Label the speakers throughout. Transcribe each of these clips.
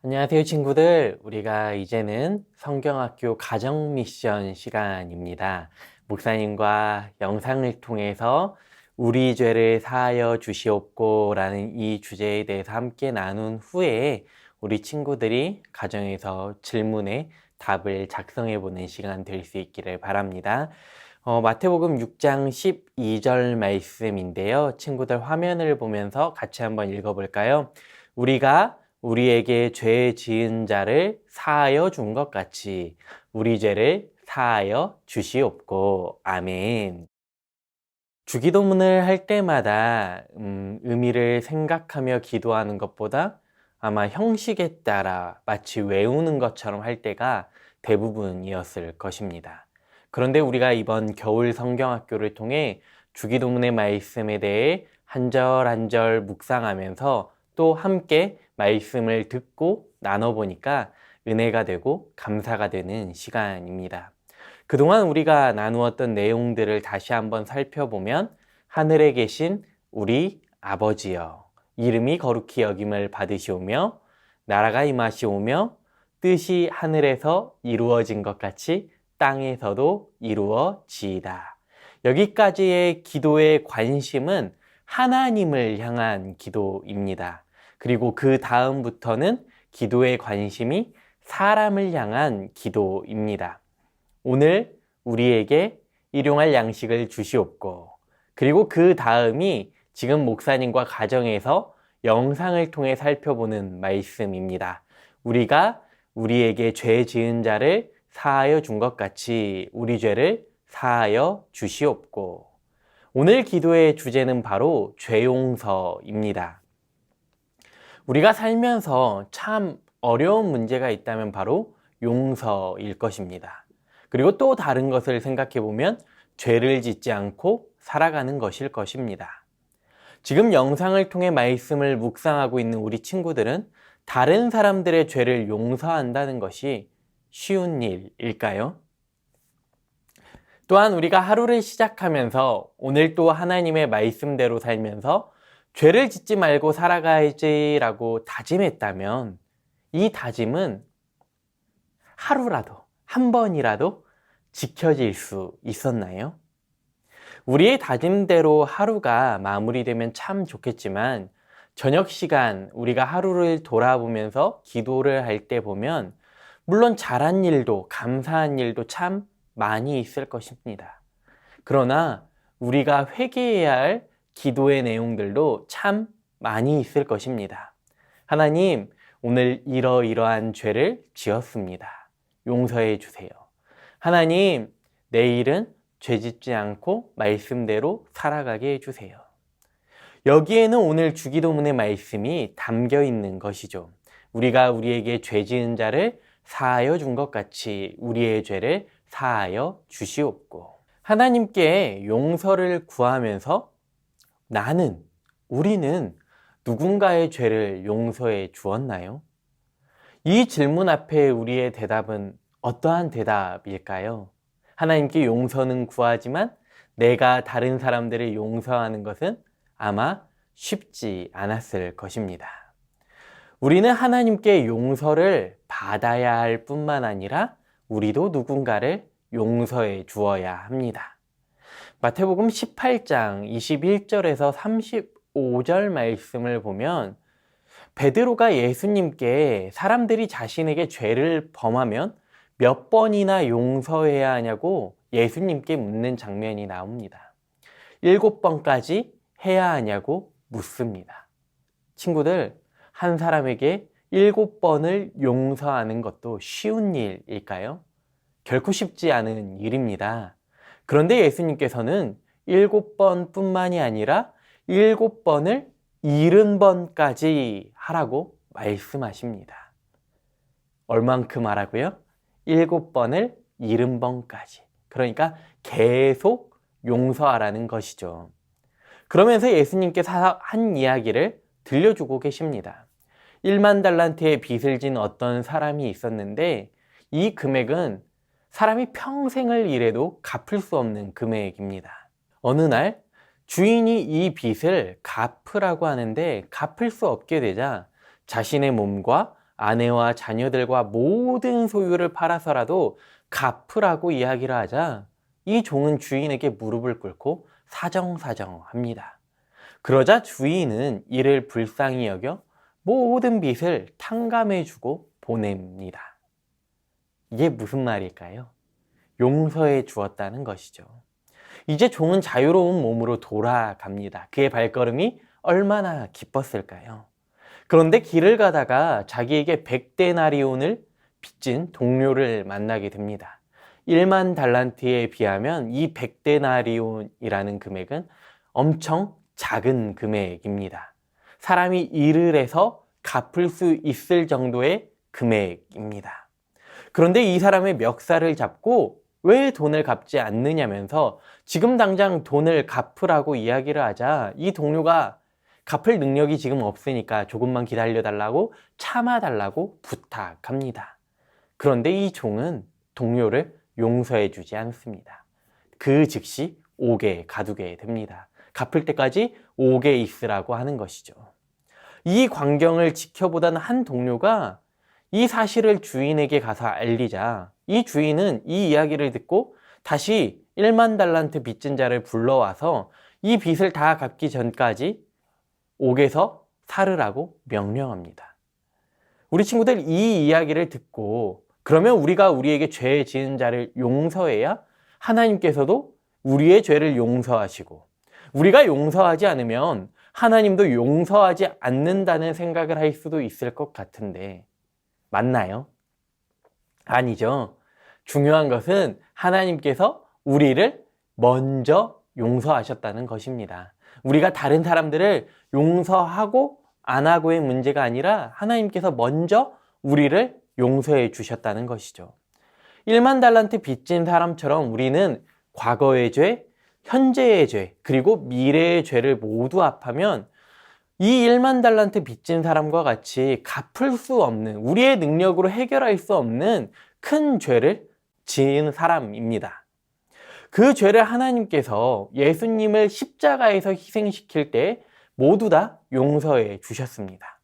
Speaker 1: 안녕하세요, 친구들. 우리가 이제는 성경학교 가정 미션 시간입니다. 목사님과 영상을 통해서 우리 죄를 사하여 주시옵고 라는 이 주제에 대해서 함께 나눈 후에 우리 친구들이 가정에서 질문에 답을 작성해 보는 시간 될 수 있기를 바랍니다. 마태복음 6장 12절 말씀인데요. 친구들 화면을 보면서 같이 한번 읽어볼까요? 우리가 우리에게 죄 지은 자를 사하여 준 것 같이 우리 죄를 사하여 주시옵고. 아멘. 주기도문을 할 때마다 의미를 생각하며 기도하는 것보다 아마 형식에 따라 마치 외우는 것처럼 할 때가 대부분이었을 것입니다. 그런데 우리가 이번 겨울 성경학교를 통해 주기도문의 말씀에 대해 한 절 한 절 묵상하면서 또 함께 말씀을 듣고 나눠보니까 은혜가 되고 감사가 되는 시간입니다. 그동안 우리가 나누었던 내용들을 다시 한번 살펴보면 하늘에 계신 우리 아버지여, 이름이 거룩히 여김을 받으시오며 나라가 임하시오며 뜻이 하늘에서 이루어진 것 같이 땅에서도 이루어지이다. 여기까지의 기도의 관심은 하나님을 향한 기도입니다. 그리고 그 다음부터는 기도의 관심이 사람을 향한 기도입니다. 오늘 우리에게 일용할 양식을 주시옵고, 그리고 그 다음이 지금 목사님과 가정에서 영상을 통해 살펴보는 말씀입니다. 우리가 우리에게 죄 지은 자를 사하여 준 것 같이 우리 죄를 사하여 주시옵고. 오늘 기도의 주제는 바로 죄 용서입니다. 우리가 살면서 참 어려운 문제가 있다면 바로 용서일 것입니다. 그리고 또 다른 것을 생각해 보면 죄를 짓지 않고 살아가는 것일 것입니다. 지금 영상을 통해 말씀을 묵상하고 있는 우리 친구들은 다른 사람들의 죄를 용서한다는 것이 쉬운 일일까요? 또한 우리가 하루를 시작하면서 오늘 또 하나님의 말씀대로 살면서 죄를 짓지 말고 살아가야지라고 다짐했다면 이 다짐은 하루라도 한 번이라도 지켜질 수 있었나요? 우리의 다짐대로 하루가 마무리되면 참 좋겠지만 저녁 시간 우리가 하루를 돌아보면서 기도를 할 때 보면 물론 잘한 일도 감사한 일도 참 많이 있을 것입니다. 그러나 우리가 회개해야 할 기도의 내용들도 참 많이 있을 것입니다. 하나님, 오늘 이러이러한 죄를 지었습니다. 용서해 주세요. 하나님, 내일은 죄 짓지 않고 말씀대로 살아가게 해주세요. 여기에는 오늘 주기도문의 말씀이 담겨 있는 것이죠. 우리가 우리에게 죄 지은 자를 사하여 준 것 같이 우리의 죄를 사하여 주시옵고. 하나님께 용서를 구하면서 우리는 누군가의 죄를 용서해 주었나요? 이 질문 앞에 우리의 대답은 어떠한 대답일까요? 하나님께 용서는 구하지만 내가 다른 사람들을 용서하는 것은 아마 쉽지 않았을 것입니다. 우리는 하나님께 용서를 받아야 할 뿐만 아니라 우리도 누군가를 용서해 주어야 합니다. 마태복음 18장 21절에서 35절 말씀을 보면 베드로가 예수님께 사람들이 자신에게 죄를 범하면 몇 번이나 용서해야 하냐고 예수님께 묻는 장면이 나옵니다. 7번까지 해야 하냐고 묻습니다. 친구들, 한 사람에게 7번을 용서하는 것도 쉬운 일일까요? 결코 쉽지 않은 일입니다. 그런데 예수님께서는 7번 뿐만이 아니라 7번을 70번까지 하라고 말씀하십니다. 얼만큼 하라고요? 7번을 70번까지. 그러니까 계속 용서하라는 것이죠. 그러면서 예수님께서 한 이야기를 들려주고 계십니다. 1만 달란트의 빚을 진 어떤 사람이 있었는데 이 금액은 사람이 평생을 일해도 갚을 수 없는 금액입니다. 어느 날 주인이 이 빚을 갚으라고 하는데 갚을 수 없게 되자 자신의 몸과 아내와 자녀들과 모든 소유를 팔아서라도 갚으라고 이야기를 하자 이 종은 주인에게 무릎을 꿇고 사정사정합니다. 그러자 주인은 이를 불쌍히 여겨 모든 빚을 탕감해주고 보냅니다. 이게 무슨 말일까요? 용서해 주었다는 것이죠. 이제 종은 자유로운 몸으로 돌아갑니다. 그의 발걸음이 얼마나 기뻤을까요? 그런데 길을 가다가 자기에게 100데나리온을 빚진 동료를 만나게 됩니다. 1만 달란트에 비하면 이 100데나리온이라는 금액은 엄청 작은 금액입니다. 사람이 일을 해서 갚을 수 있을 정도의 금액입니다. 그런데 이 사람의 멱살을 잡고 왜 돈을 갚지 않느냐면서 지금 당장 돈을 갚으라고 이야기를 하자 이 동료가 갚을 능력이 지금 없으니까 조금만 기다려달라고 참아달라고 부탁합니다. 그런데 이 종은 동료를 용서해 주지 않습니다. 그 즉시 옥에 가두게 됩니다. 갚을 때까지 옥에 있으라고 하는 것이죠. 이 광경을 지켜보던 한 동료가 이 사실을 주인에게 가서 알리자 이 주인은 이 이야기를 듣고 다시 1만 달란트 빚진 자를 불러와서 이 빚을 다 갚기 전까지 옥에서 살으라고 명령합니다. 우리 친구들 이 이야기를 듣고 그러면 우리가 우리에게 죄 지은 자를 용서해야 하나님께서도 우리의 죄를 용서하시고 우리가 용서하지 않으면 하나님도 용서하지 않는다는 생각을 할 수도 있을 것 같은데 맞나요? 아니죠. 중요한 것은 하나님께서 우리를 먼저 용서하셨다는 것입니다. 우리가 다른 사람들을 용서하고 안 하고의 문제가 아니라 하나님께서 먼저 우리를 용서해 주셨다는 것이죠. 1만 달란트 빚진 사람처럼 우리는 과거의 죄, 현재의 죄, 그리고 미래의 죄를 모두 합하면 이 1만 달란트 빚진 사람과 같이 갚을 수 없는, 우리의 능력으로 해결할 수 없는 큰 죄를 지은 사람입니다. 그 죄를 하나님께서 예수님을 십자가에서 희생시킬 때 모두 다 용서해 주셨습니다.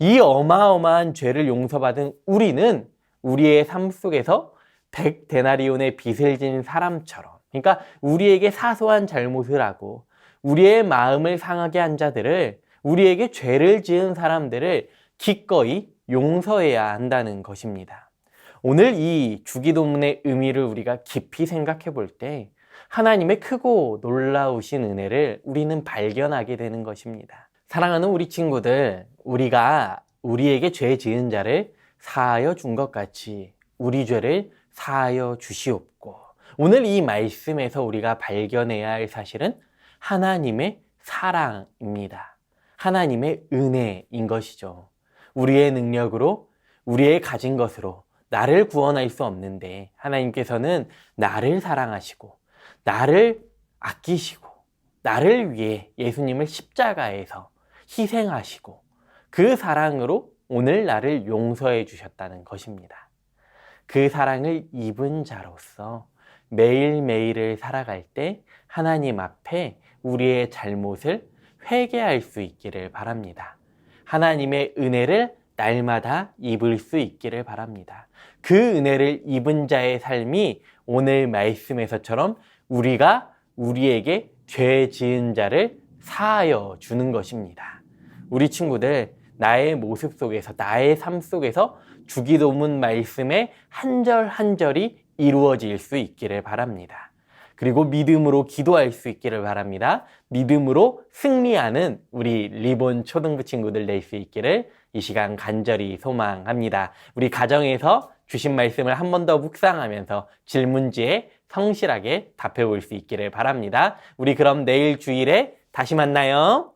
Speaker 1: 이 어마어마한 죄를 용서받은 우리는 우리의 삶 속에서 100데나리온의 빚을 진 사람처럼, 그러니까 우리에게 사소한 잘못을 하고 우리의 마음을 상하게 한 자들을, 우리에게 죄를 지은 사람들을 기꺼이 용서해야 한다는 것입니다. 오늘 이 주기도문의 의미를 우리가 깊이 생각해 볼 때 하나님의 크고 놀라우신 은혜를 우리는 발견하게 되는 것입니다. 사랑하는 우리 친구들, 우리가 우리에게 죄 지은 자를 사하여 준 것 같이 우리 죄를 사하여 주시옵고, 오늘 이 말씀에서 우리가 발견해야 할 사실은 하나님의 사랑입니다. 하나님의 은혜인 것이죠. 우리의 능력으로, 우리의 가진 것으로 나를 구원할 수 없는데 하나님께서는 나를 사랑하시고 나를 아끼시고 나를 위해 예수님을 십자가에서 희생하시고 그 사랑으로 오늘 나를 용서해 주셨다는 것입니다. 그 사랑을 입은 자로서 매일매일을 살아갈 때 하나님 앞에 우리의 잘못을 회개할 수 있기를 바랍니다. 하나님의 은혜를 날마다 입을 수 있기를 바랍니다. 그 은혜를 입은 자의 삶이 오늘 말씀에서처럼 우리가 우리에게 죄 지은 자를 사하여 주는 것입니다. 우리 친구들, 나의 모습 속에서, 나의 삶 속에서 주기도문 말씀의 한 절 한 절이 이루어질 수 있기를 바랍니다. 그리고 믿음으로 기도할 수 있기를 바랍니다. 믿음으로 승리하는 우리 리본 초등부 친구들 될 수 있기를 이 시간 간절히 소망합니다. 우리 가정에서 주신 말씀을 한 번 더 묵상하면서 질문지에 성실하게 답해 볼 수 있기를 바랍니다. 우리 그럼 내일 주일에 다시 만나요.